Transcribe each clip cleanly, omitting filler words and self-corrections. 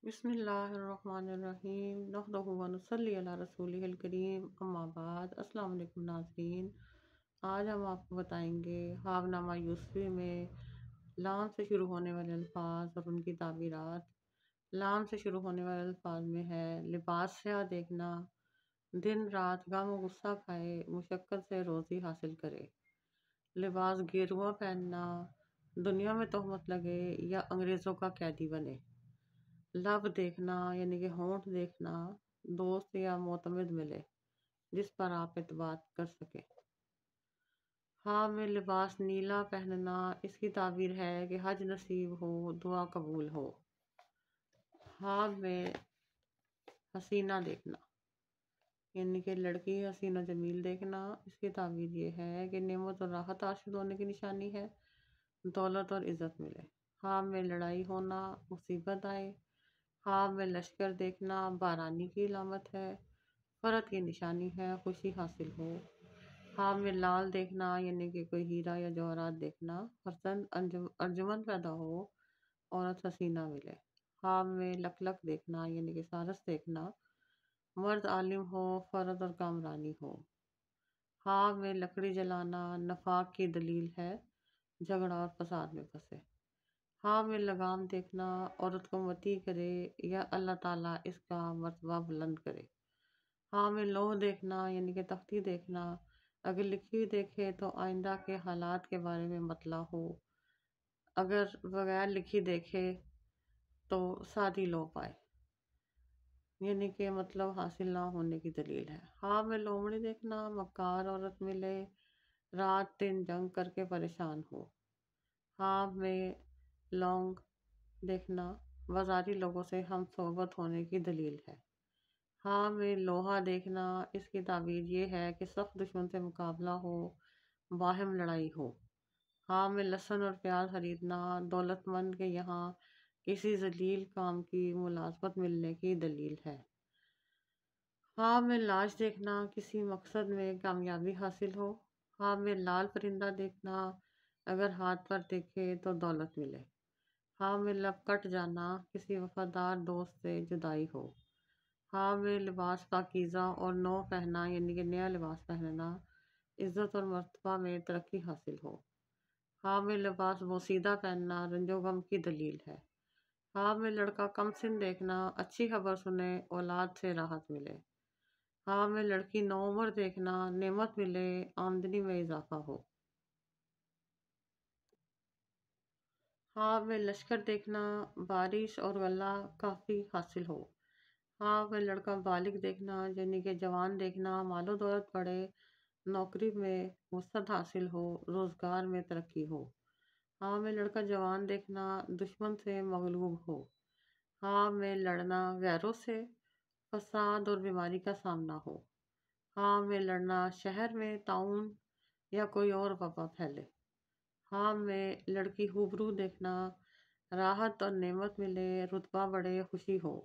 بسم اللہ الرحمن الرحیم نحمدہ و نصلی علی رسولہ الکریم اما بعد۔ السلام علیکم ناظرین، آج ہم آپ کو بتائیں گے خواب نامہ یوسفی میں لام سے شروع ہونے والے الفاظ اور ان کی تعبیرات۔ لام سے شروع ہونے والے الفاظ میں ہے لباس سیاہ دیکھنا، دن رات غم و غصہ کھائے مشقت سے روزی حاصل کرے۔ لباس گیرواں پہننا، دنیا میں تہمت لگے یا انگریزوں کا قیدی بنے۔ لب دیکھنا یعنی کہ ہونٹ دیکھنا، دوست یا معتمد ملے جس پر آپ اعتماد کر سکیں۔ خواب میں لباس نیلا پہننا، اس کی تعبیر ہے کہ حج نصیب ہو، دعا قبول ہو۔ خواب میں حسینہ دیکھنا یعنی کہ لڑکی حسین و جمیل دیکھنا، اس کی تعبیر یہ ہے کہ نعمت اور راحت حاصل ہونے کی نشانی ہے، دولت اور عزت ملے۔ خواب میں لڑائی ہونا، مصیبت آئے۔ خواب میں لشکر دیکھنا بارانی کی علامت ہے، فرحت کی نشانی ہے، خوشی حاصل ہو۔ خواب میں لال دیکھنا یعنی کہ کوئی ہیرا یا جواہرات دیکھنا، فرزند ارجمند پیدا ہو، عورت حسینہ ملے۔ خواب میں لک لک دیکھنا یعنی کہ سارس دیکھنا، مرد عالم ہو، فرد اور کامرانی ہو۔ خواب میں لکڑی جلانا نفاق کی دلیل ہے، جھگڑا اور فساد میں پھنسے۔ خواب میں لگام دیکھنا عورت کو مطیع کرے یا اللہ تعالیٰ اس کا مرتبہ بلند کرے۔ خواب میں لوح دیکھنا یعنی کہ تختی دیکھنا، اگر لکھی ہوئی دیکھے تو آئندہ کے حالات کے بارے میں مطلع ہو، اگر بغیر لکھی دیکھے تو سادی لو پائے یعنی کہ مطلب حاصل نہ ہونے کی دلیل ہے۔ خواب میں لومڑی دیکھنا مکار عورت ملے، رات دن جنگ کر کے پریشان ہو۔ خواب میں لونگ دیکھنا بازاری لوگوں سے ہم صحبت ہونے کی دلیل ہے۔ خواب میں لوہا دیکھنا، اس کی تعبیر یہ ہے کہ سخت دشمن سے مقابلہ ہو، باہم لڑائی ہو۔ خواب میں لہسن اور پیاز خریدنا دولت مند کے یہاں کسی ذلیل کام کی ملازمت ملنے کی دلیل ہے۔ خواب میں لاش دیکھنا کسی مقصد میں کامیابی حاصل ہو۔ خواب میں لال پرندہ دیکھنا، اگر ہاتھ پر دیکھے تو دولت ملے۔ خواب میں لب کٹ جانا، کسی وفادار دوست سے جدائی ہو۔ خواب میں لباس پاکیزہ اور نو پہنا یعنی کہ نیا لباس پہننا، عزت اور مرتبہ میں ترقی حاصل ہو۔ خواب میں لباس بوسیدہ پہننا رنج و غم کی دلیل ہے۔ خواب میں لڑکا کم سن دیکھنا، اچھی خبر سنے، اولاد سے راحت ملے۔ خواب میں لڑکی نوعمر دیکھنا، نعمت ملے، آمدنی میں اضافہ ہو۔ خواب میں لشکر دیکھنا بارش اور غلہ کافی حاصل ہو۔ خواب میں لڑکا بالغ دیکھنا یعنی کہ جوان دیکھنا، مال و دولت بڑھے، نوکری میں وسعت حاصل ہو، روزگار میں ترقی ہو۔ خواب میں لڑکا جوان دیکھنا دشمن سے مغلوب ہو۔ خواب میں لڑنا غیروں سے، فساد اور بیماری کا سامنا ہو۔ خواب میں لڑنا شہر میں طاعون یا کوئی اور وبا پھیلے۔ خواب میں لڑکی خوبرو دیکھنا، راحت اور نعمت ملے، رتبہ بڑھے، خوشی ہو۔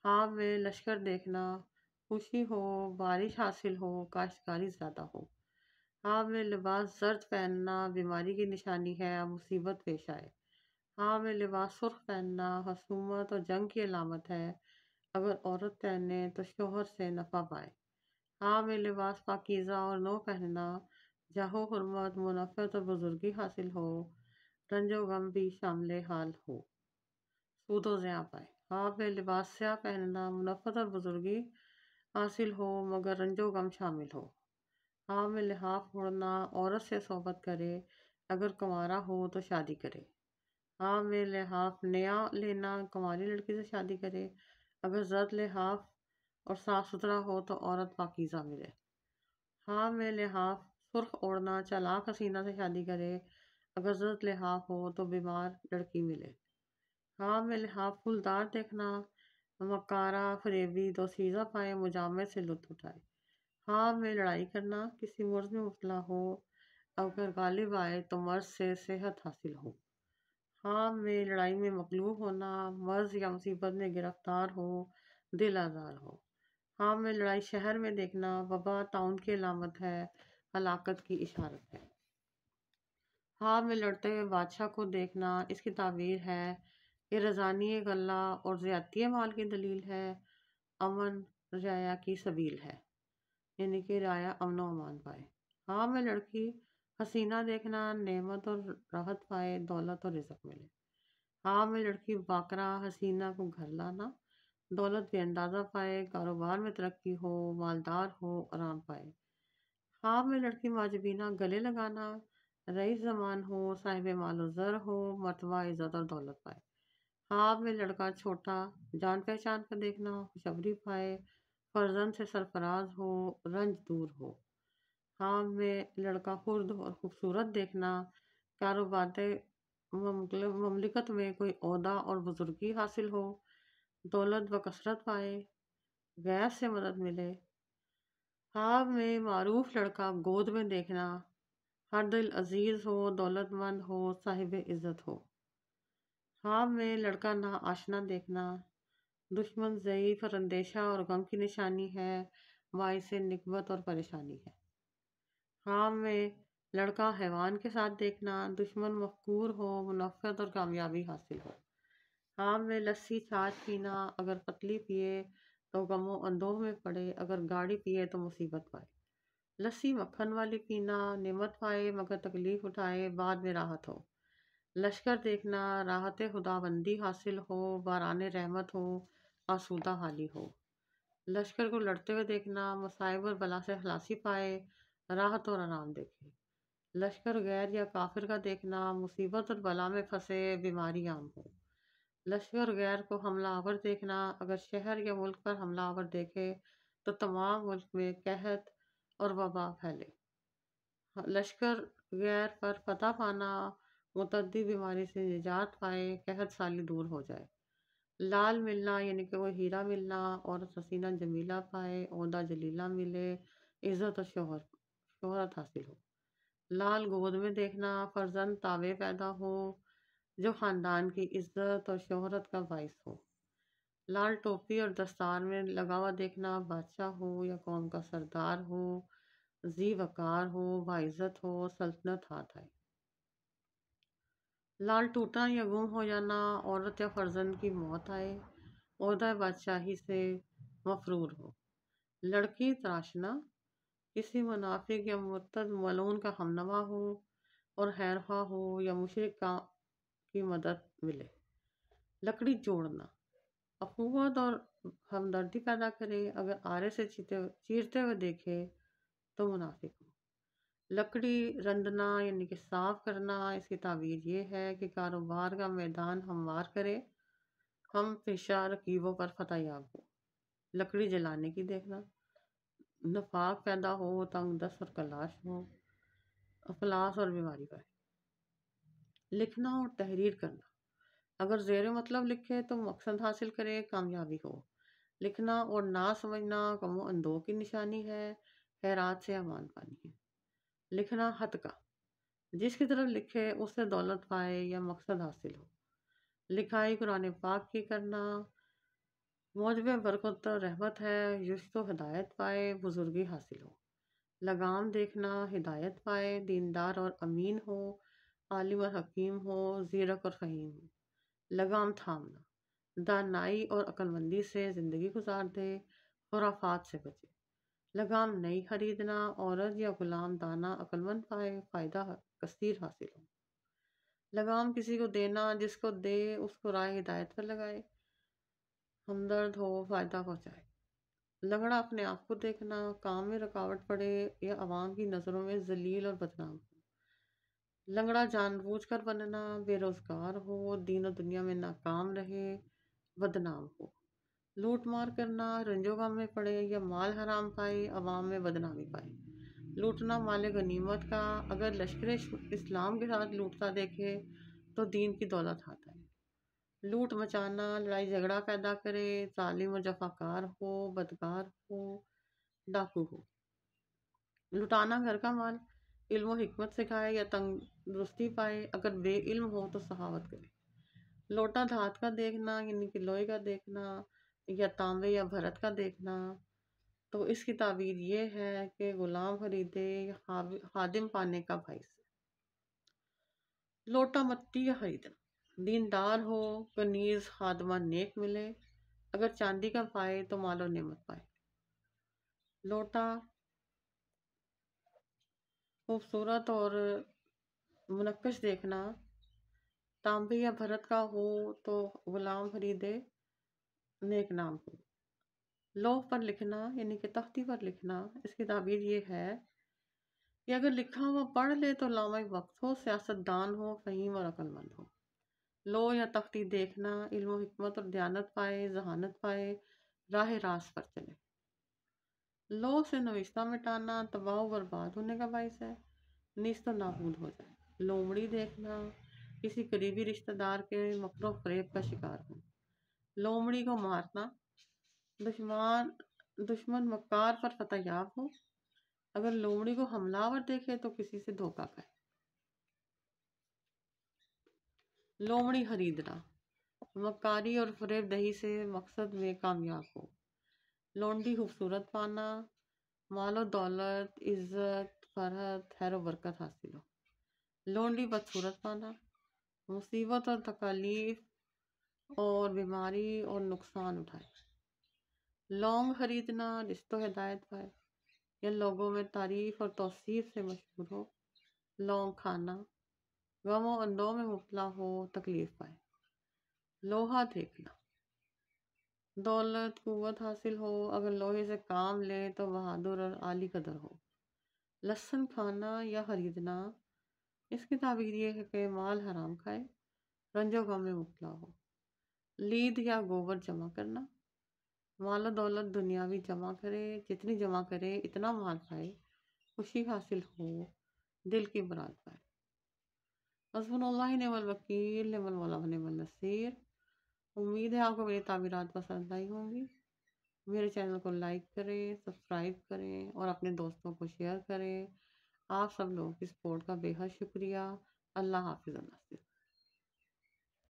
خواب میں لشکر دیکھنا خوشی ہو، بارش حاصل ہو، کاشتکاری زیادہ ہو۔ خواب میں لباس زرد پہننا بیماری کی نشانی ہے، مصیبت پیش آئے۔ خواب میں لباس سرخ پہننا خصومت اور جنگ کی علامت ہے، اگر عورت پہنے تو شوہر سے نفع پائے۔ خواب میں لباس پاکیزہ اور نو پہننا جاہ و حرمت، منفعت اور بزرگی حاصل ہو، رنج و غم بھی شامل حال ہو، سود و زیاں پائے۔ خواب میں لباس سیاہ پہننا منفعت اور بزرگی حاصل ہو مگر رنج و غم شامل ہو۔ خواب میں لحاف اوڑھنا عورت سے صحبت کرے، اگر کنوارا ہو تو شادی کرے۔ خواب میں لحاف نیا لینا کنواری لڑکی سے شادی کرے، اگر زرد لحاف اور صاف ستھرا ہو تو عورت پاکیزہ ملے۔ خواب میں لحاف سرخ اوڑھنا چالاک حسینہ سے شادی کرے، اگر زرد لحاف ہو تو بیمار لڑکی ملے۔ خواب میں لحاف پھولدار دیکھنا مکارہ فریبی دوشیزہ پائے، مجامعت سے لطف اٹھائے۔ خواب میں لڑائی کرنا کسی مرض میں مبتلا ہو، اگر غالب آئے تو مرض سے صحت حاصل ہو۔ خواب میں لڑائی میں مغلوب ہونا، مرض یا مصیبت میں گرفتار ہو، دل آزار ہو۔ خواب میں لڑائی شہر میں دیکھنا وبا طاعون کی علامت ہے، ہلاکت کی اشارت ہے۔ خواب میں لڑتے ہوئے بادشاہ کو دیکھنا، اس کی تعبیر ہے یہ رضانی غلہ اور زیادتی مال کی دلیل ہے۔ امن رعایا کی سبیل ہے، یعنی کہ رعایا امن و امان پائے۔ ہاں میں لڑکی حسینہ دیکھنا، نعمت اور راحت پائے، دولت اور رزق ملے۔ ہاں میں لڑکی باقرہ حسینہ کو گھر لانا، دولت بے اندازہ پائے، کاروبار میں ترقی ہو، مالدار ہو، آرام پائے۔ خواب میں لڑکی معجبینہ گلے لگانا، رئیس زمان ہو، صاحب مال و زر ہو، مرتبہ عزت اور دولت پائے۔ خواب میں لڑکا چھوٹا جان پہچان کا دیکھنا، خوشخبری پائے، فرزند سے سرفراز ہو، رنج دور ہو۔ خواب میں لڑکا خرد اور خوبصورت دیکھنا، کاروبار مملکت میں کوئی عہدہ اور بزرگی حاصل ہو، دولت بکثرت پائے، غیر سے مدد ملے۔ خواب میں معروف لڑکا گود میں دیکھنا، ہر دل عزیز ہو، دولت مند ہو، صاحب عزت ہو۔ خواب میں لڑکا نا آشنا دیکھنا، دشمن ضعیف اور اندیشہ اور غم کی نشانی ہے، باعث نکبت اور پریشانی ہے۔ خواب میں لڑکا حیوان کے ساتھ دیکھنا، دشمن مفکور ہو، منفعت اور کامیابی حاصل ہو۔ خواب میں لسی چھاچھ پینا، اگر پتلی پیے تو غم و اندوہ میں پڑے، اگر گاڑی پیے تو مصیبت پائے۔ لسی مکھن والی پینا، نعمت پائے مگر تکلیف اٹھائے، بعد میں راحت ہو۔ لشکر دیکھنا، راحت خدا بندی حاصل ہو، باران رحمت ہو، آسودہ حالی ہو۔ لشکر کو لڑتے ہوئے دیکھنا، مصائب اور بلا سے خلاصی پائے، راحت اور آرام دیکھے۔ لشکر غیر یا کافر کا دیکھنا، مصیبت اور بلا میں پھنسے، بیماری عام ہو۔ لشکر غیر کو حملہ آور دیکھنا، اگر شہر یا ملک پر حملہ آور دیکھے تو تمام ملک میں قحط اور وبا پھیلے۔ لشکر غیر پر فتح پانا، متعدی بیماری سے نجات پائے، قحط سالی دور ہو جائے۔ لال ملنا، یعنی کہ وہ ہیرا ملنا، عورت حسینہ جمیلہ پائے، عہدہ جلیلہ ملے، عزت اور شہرت حاصل ہو۔ لال گود میں دیکھنا، فرزند تابع پیدا ہو، جو خاندان کی عزت اور شہرت کا باعث ہو۔ لال ٹوپی اور دستار میں لگا ہوا دیکھنا، بادشاہ ہو یا قوم کا سردار ہو، ذی وقار ہو، باعزت ہو، سلطنت ہاتھ آئے۔ لال ٹوٹنا یا گم ہو جانا، عورت یا فرزند کی موت آئے، عہدہ بادشاہی سے مفرور ہو۔ لڑکی تراشنا، کسی منافق یا مرتد ملعون کا ہمنوا ہو اور خیر خواہ ہو یا مشرک کی مدد ملے۔ لکڑی جوڑنا، اخوت اور ہمدردی پیدا کرے، اگر آرے سے چیرتے ہوئے دیکھے تو منافق ہو۔ لکڑی رندنا، یعنی کہ صاف کرنا، اس کی تعبیر یہ ہے کہ کاروبار کا میدان ہموار کرے، ہم پیشہ رقیبوں پر فتح یاب ہو۔ لکڑی جلانے کی دیکھنا، نفاق پیدا ہو، تنگ دست اور کلاش ہو، افلاس اور بیماری پائے۔ لکھنا اور تحریر کرنا، اگر زیر مطلب لکھے تو مقصد حاصل کرے، کامیابی ہو۔ لکھنا اور نہ سمجھنا غم و اندوہ کی نشانی ہے، خیرات سے امان پانی ہے۔ لکھنا حد کا، جس کی طرف لکھے اس سے دولت پائے یا مقصد حاصل ہو۔ لکھائی قرآن پاک کی کرنا موجب برکت و رحمت ہے، یشت و ہدایت پائے، بزرگی حاصل ہو۔ لگام دیکھنا، ہدایت پائے، دیندار اور امین ہو، عالم اور حکیم ہو، زیرک اور فہیم ہو۔ لگام تھامنا، دانائی اور عقل مندی سے زندگی گزار دے، خرافات سے بچے۔ لگام نہیں خریدنا، عورت یا غلام دانا عقل مند پائے، فائدہ کثیر حاصل ہو۔ لگام کسی کو دینا، جس کو دے اس کو راہ ہدایت پر لگائے، ہمدرد ہو، فائدہ پہنچائے۔ لنگڑا اپنے آپ کو دیکھنا، کام میں رکاوٹ پڑے یا عوام کی نظروں میں ذلیل اور بدنام ہو۔ لنگڑا جان بوجھ کر بننا، بے روزگار ہو، دین و دنیا میں ناکام رہے، بدنام ہو۔ لوٹ مار کرنا، رنج و غم میں پڑے یا مال حرام پائے، عوام میں بدنامی پائے۔ لوٹنا مال غنیمت کا، اگر لشکر اسلام کے ساتھ لوٹتا دیکھے تو دین کی دولت ہاتھ آئے۔ لوٹ مچانا، لڑائی جھگڑا پیدا کرے، ظالم و جفاکار ہو، بدکار ہو، ڈاکو ہو۔ لٹانا گھر کا مال، علم و حکمت سکھائے یا تندرستی پائے، اگر بے علم ہو تو سخاوت کرے۔ لوٹا دھات کا دیکھنا، یعنی کہ لوہے کا دیکھنا یا تانبے یا بھرت کا دیکھنا، تو اس کی تعبیر یہ ہے کہ غلام خریدے یا خادم پانے کا باعث ہے۔ لوٹا مٹی کا خریدنا، دیندار ہو تو نیز خادمہ نیک ملے، اگر چاندی کا پائے تو مال و نعمت پائے۔ لوٹا خوبصورت اور منقش دیکھنا، تانبے یا بھرت کا ہو تو غلام خریدے نیک نام ہو۔ لوح پر لکھنا یعنی کہ تختی پر لکھنا، اس کی تعبیر یہ ہے کہ اگر لکھا ہوا پڑھ لے تو لامع وقت ہو، سیاست دان ہو، فہیم اور عقل مند ہو۔ لوح یا تختی دیکھنا علم و حکمت اور دیانت پائے، ذہانت پائے، راہ راست پر چلے۔ لوح سے نوشتہ مٹانا تباہ و برباد ہونے کا باعث ہے، نیست و نابود ہو جائے۔ لومڑی دیکھنا کسی قریبی رشتہ دار کے مکر و فریب کا شکار ہو۔ لومڑی کو مارنا دشمن مکار پر فتح یاب ہو، اگر لومڑی کو حملہ آور دیکھے تو کسی سے دھوکہ کھائے۔ لومڑی خریدنا مکاری اور فریب دہی سے مقصد میں کامیاب ہو۔ لونڈی خوبصورت پانا، مال و دولت، عزت، فرحت، خیر و برکت حاصل ہو۔ لونڈی بدصورت پانا، مصیبت اور تکالیف اور بیماری اور نقصان اٹھائے۔ لونگ خریدنا رزق و ہدایت پائے یا لوگوں میں تعریف اور توصیف سے مشہور ہو۔ لونگ کھانا غم و اندوہ میں مبتلا ہو، تکلیف پائے۔ لوہا دیکھنا دولت قوت حاصل ہو، اگر لوہے سے کام لے تو بہادر اور عالی قدر ہو۔ لہسن کھانا یا خریدنا، اس کی تعبیر یہ ہے کہ مال حرام کھائے، رنج و غم میں مبتلا ہو۔ لید یا گوبر جمع کرنا، مال و دولت دنیاوی جمع کرے، جتنی جمع کرے اتنا مال پائے، خوشی حاصل ہو، دل کی مراد پائے۔ حسبنا اللہ نعم الوکیل، نعم المولا و نعم النصیر۔ امید ہے آپ کو میری تعبیرات پسند آئی ہوں گی۔ میرے چینل کو لائک کریں، سبسکرائب کریں اور اپنے دوستوں کو شیئر کریں۔ آپ سب لوگوں کی سپورٹ کا بے حد شکریہ۔ اللہ حافظ۔ اللہ حافظ۔